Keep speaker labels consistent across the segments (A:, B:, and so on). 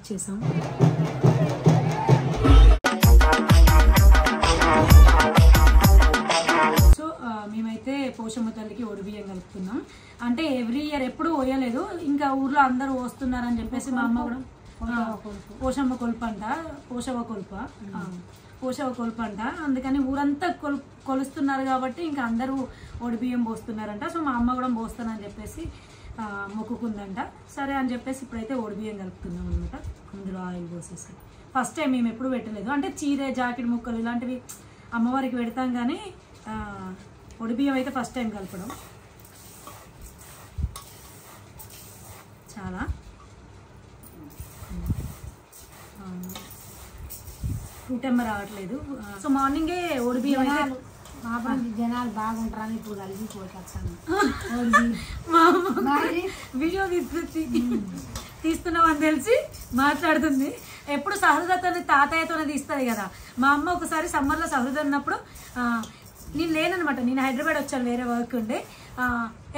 A: ఊదిచ్చేసాం. So మేమైతే పోషమ్మ తల్లికి ఒడిబియ్యం కలుపుతున్నాం. అంటే ఎవ్రీ ఇయర్ ఎప్పుడు పోయలేదు, ఇంకా ఊర్లో అందరూ వస్తున్నారని చెప్పేసి మా అమ్మ కూడా పోషమ్మ కొలుపు అంట, పోషవ కొలుపు అంట, అందుకని ఊరంతా కొలుస్తున్నారు కాబట్టి ఇంకా అందరూ ఒడిబియ్యం పోస్తున్నారంట. సో మా అమ్మ కూడా పోస్తానని చెప్పేసి మొక్కుకుందంట. సరే అని చెప్పేసి ఇప్పుడైతే ఒడిబియ్యం కలుపుతున్నాం అనమాట. అందులో ఆయిల్ పోసేసి ఫస్ట్ టైం మేము ఎప్పుడు పెట్టలేదు. అంటే చీర జాకెట్ ముక్కలు ఇలాంటివి అమ్మవారికి పెడతాం, కానీ ఒడిబియ్యం అయితే ఫస్ట్ టైం కలపడం. చాలా టూటెమ్మ రావట్లేదు. సో మార్నింగే ఒడిబియ్యం అయితే
B: జనాలు బాగుంటారని ఇప్పుడు కలిసిపోతాను.
A: మా అమ్మ వీడియో తీస్తున్నామని తెలిసి మాట్లాడుతుంది. ఎప్పుడు సహృదతోని తాతయ్యతోనే తీస్తుంది కదా. మా అమ్మ ఒకసారి సమ్మర్లో సహృద ఉన్నప్పుడు నేను లేననమాట, నేను హైదరాబాద్ వచ్చాను, వేరే వర్క్ ఉండే.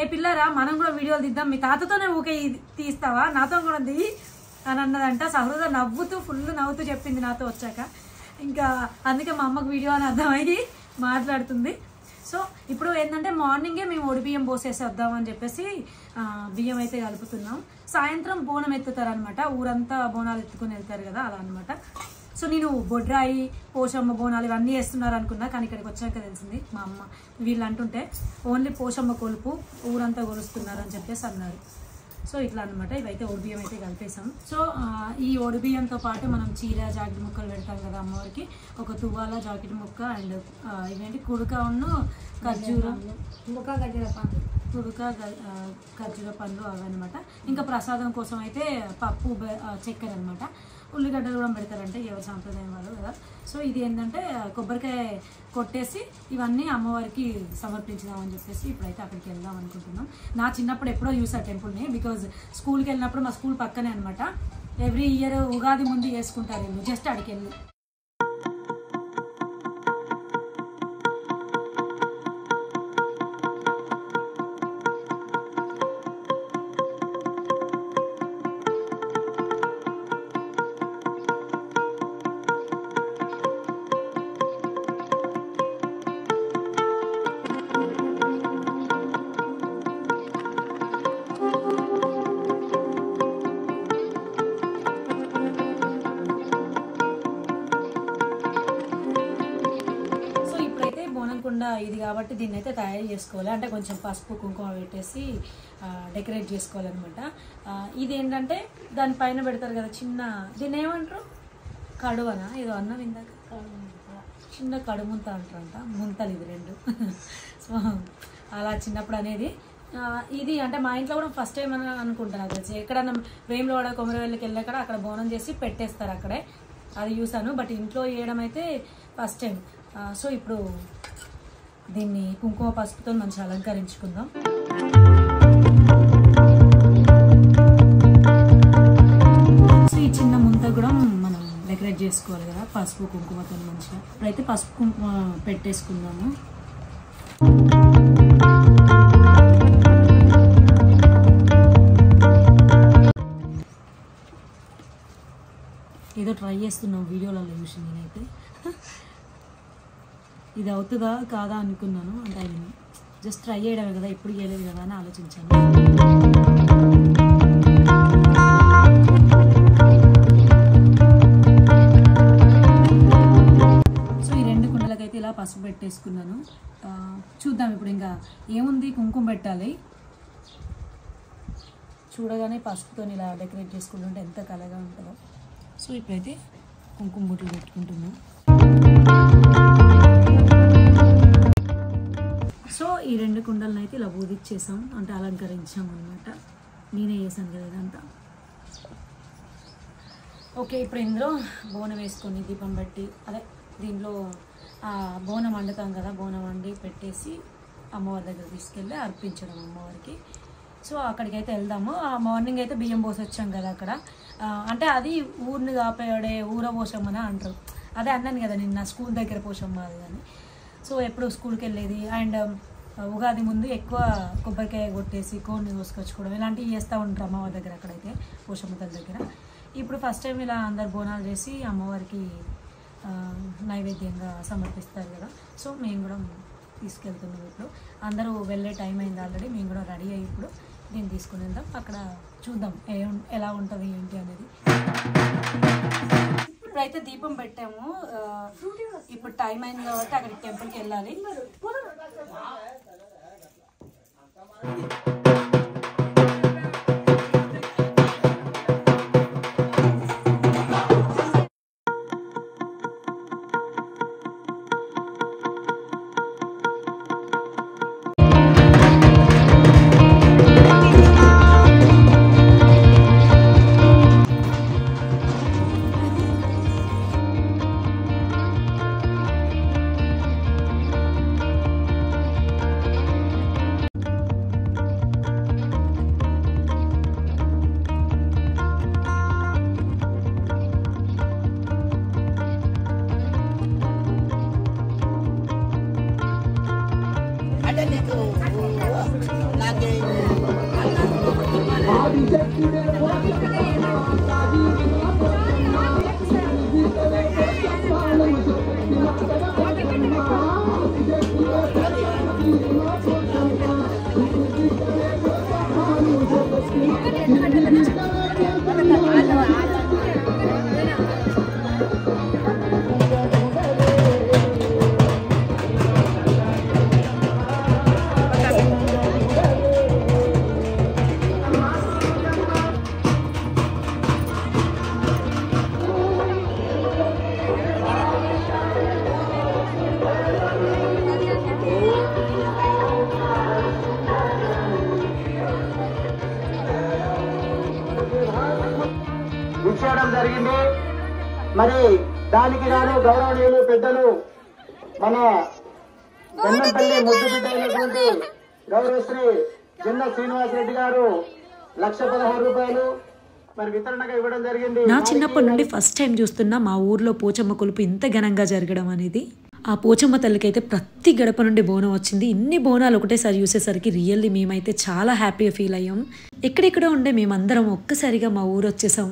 A: ఏ పిల్లరా మనం కూడా వీడియోలు తీద్దాం, మీ తాతతోనే ఊకే తీస్తావా, నాతో కూడా దిగి అని అన్నదంట. సహృద నవ్వుతూ ఫుల్ నవ్వుతూ చెప్పింది నాతో వచ్చాక. ఇంకా అందుకే మా అమ్మకు వీడియో అని అర్థమయ్యి మాట్లాడుతుంది. సో ఇప్పుడు ఏంటంటే మార్నింగే మేము ఒడిబియ్యం పోసేసి వద్దామని చెప్పేసి బియ్యం అయితే కలుపుతున్నాం. సాయంత్రం బోనం ఎత్తుతారనమాట, ఊరంతా బోనాలు ఎత్తుకుని వెళ్తారు కదా, అలా అనమాట. సో నేను బొడ్రాయి పోషమ్మ బోనాలు ఇవన్నీ వేస్తున్నారు అనుకున్నా, కానీ ఇక్కడికి వచ్చాక తెలిసింది మా అమ్మ వీళ్ళు అంటుంటే ఓన్లీ పోషమ్మ కొలుపు ఊరంతా కొలుస్తున్నారు అని చెప్పేసి అన్నారు. సో ఇట్లా అనమాట. ఇవైతే ఒడిబియ్యం అయితే కలిపేసాం. సో ఈ ఒడిబియ్యంతో పాటు మనం చీర జాకెట్ ముక్కలు పెడతాం కదా అమ్మవారికి, ఒక తువ్వాల జాకెట్ ముక్క అండ్ ఇవేంటి కుడుక ఉన్ను ఖర్జూరం, ఖర్జూర పండ్లు అవన్నమాట. ఇంకా ప్రసాదం కోసం అయితే పప్పు చక్కెర అనమాట. ఉల్లిగడ్డలు కూడా పెడతారంటే ఎవరి సాంప్రదాయం వాళ్ళు కదా. సో ఇది ఏంటంటే కొబ్బరికాయ కొట్టేసి ఇవన్నీ అమ్మవారికి సమర్పించుదామని చెప్పేసి ఇప్పుడైతే అక్కడికి వెళ్దాం అనుకుంటున్నాం. నా చిన్నప్పుడు ఎప్పుడో చూసా టెంపుల్ని, బికాజ్ స్కూల్కి వెళ్ళినప్పుడు మా స్కూల్ పక్కనే అనమాట. ఎవ్రీ ఇయర్ ఉగాది ముందు చేసుకుంటారు వీళ్ళు, జస్ట్ అక్కడికి వెళ్ళి. ఇది కాబట్టి దీన్ని అయితే తయారు చేసుకోవాలి. అంటే కొంచెం పసుపు కుంకుమ పెట్టేసి డెకరేట్ చేసుకోవాలన్నమాట. ఇది ఏంటంటే దానిపైన పెడతారు కదా చిన్న, దీన్ని ఏమంటారు, కడువనా ఏదో అన్నం ఇందాక, చిన్న కడుముంత అంటారంట, ముంతలు ఇది రెండు. సో అలా చిన్నప్పుడు అనేది ఇది. అంటే మా ఇంట్లో కూడా ఫస్ట్ టైం అని అనుకుంటాను తెలిసి, ఎక్కడన్నా వేములవాడ కొమరవెల్లికి వెళ్ళాక అక్కడ బోనం చేసి పెట్టేస్తారు అక్కడే, అది చూసాను. బట్ ఇంట్లో చేయడం అయితే ఫస్ట్ టైం. సో ఇప్పుడు దీన్ని కుంకుమ పసుపుతో మంచిగా అలంకరించుకుందాం. సో ఈ చిన్న ముంత కూడా మనం డెకరేట్ చేసుకోవాలి కదా పసుపు కుంకుమతో మంచిగా. ఇప్పుడైతే పసుపు కుంకుమ పెట్టేసుకుందాము. ఏదో ట్రై చేస్తున్నాం వీడియోలలో చూసి నేనైతే. ఇది అవుతుందా కాదా అనుకున్నాను. అంటే ఆయన జస్ట్ ట్రై చేయడమే కదా, ఎప్పుడు చేయలేదు కదా అని ఆలోచించాను. సో ఈ రెండు కుండలకైతే ఇలా పసుపు పెట్టేసుకున్నాను. చూద్దాం ఇప్పుడు ఇంకా ఏముంది, కుంకుమ పెట్టాలి. చూడగానే పసుపుతో ఇలా డెకరేట్ చేసుకుంటుంటే ఎంత కలగా ఉంటుందో. సో ఇప్పుడైతే కుంకుమ బొట్లు పెట్టుకుంటున్నాం. సో ఈ రెండు కుండలను అయితే ఇలా ఊదిచ్చేసాం, అంటే అలంకరించాం అనమాట. నేనే చేశాను కదా ఇదంతా. ఓకే, ఇప్పుడు ఇందులో బోనం వేసుకొని దీపం పెట్టి, అదే దీంట్లో బోనం వండుతాం కదా, బోనం వండి పెట్టేసి అమ్మవారి దగ్గర తీసుకెళ్ళి అర్పించడం అమ్మవారికి. సో అక్కడికైతే వెళ్దాము. మార్నింగ్ అయితే బియ్యం పోసి వచ్చాం కదా అక్కడ. అంటే అది ఊరిని కాపాడే ఊర పోషమ్మని అంటారు. అదే అన్నాను కదా నిన్న స్కూల్ దగ్గర పోషమ్మ అది అని. సో ఎప్పుడు స్కూల్కి వెళ్ళేది. అండ్ ఉగాది ముందు ఎక్కువ కొబ్బరికాయ కొట్టేసి కోడిని కోసుకొచ్చుకోవడం ఇలాంటివి చేస్తూ ఉంటారు అమ్మవారి దగ్గర, అక్కడైతే పోషమ్మ తల్లి దగ్గర. ఇప్పుడు ఫస్ట్ టైం ఇలా అందరు బోనాలు చేసి అమ్మవారికి నైవేద్యంగా సమర్పిస్తారు కదా. సో మేము కూడా తీసుకెళ్తున్నాం. ఇప్పుడు అందరూ వెళ్ళే టైం అయింది ఆల్రెడీ. మేము కూడా రెడీ అయ్యి ఇప్పుడు దీన్ని తీసుకుని వెళ్దాం. అక్కడ చూద్దాం ఎలా ఉంటుంది ఏంటి అనేది. ఇప్పుడైతే దీపం పెట్టాము. ఇప్పుడు టైం అయింది కాబట్టి అక్కడికి టెంపుల్కి వెళ్ళాలి.
C: ఇచ్చేయడం జరిగింది. మరి దానికి గాను గౌరవనీయులు పెద్దలు మన వెన్నంపల్లి ముద్దు బిడ్డ అయినటువంటి గౌరవశ్రీ జిన్న శ్రీనివాసరెడ్డి గారు 1,16,000 రూపాయలు మరి వితరణగా ఇవ్వడం జరిగింది.
A: నా చిన్నప్పటి నుండి ఫస్ట్ టైం చూస్తున్నా మా ఊర్లో పోచమ్మ కొలుపు ఇంత ఘనంగా జరగడం అనేది. ఆ పోచమ్మ తల్లికి అయితే ప్రతి గడప నుండి బోనం వచ్చింది. ఇన్ని బోనాలు ఒకటేసారి చూసేసరికి రియల్లీ మేమైతే చాలా హ్యాపీగా ఫీల్ అయ్యాం. ఎక్కడెక్కడో ఉండే మేమందరం ఒక్కసారిగా మా ఊరు వచ్చేసాం.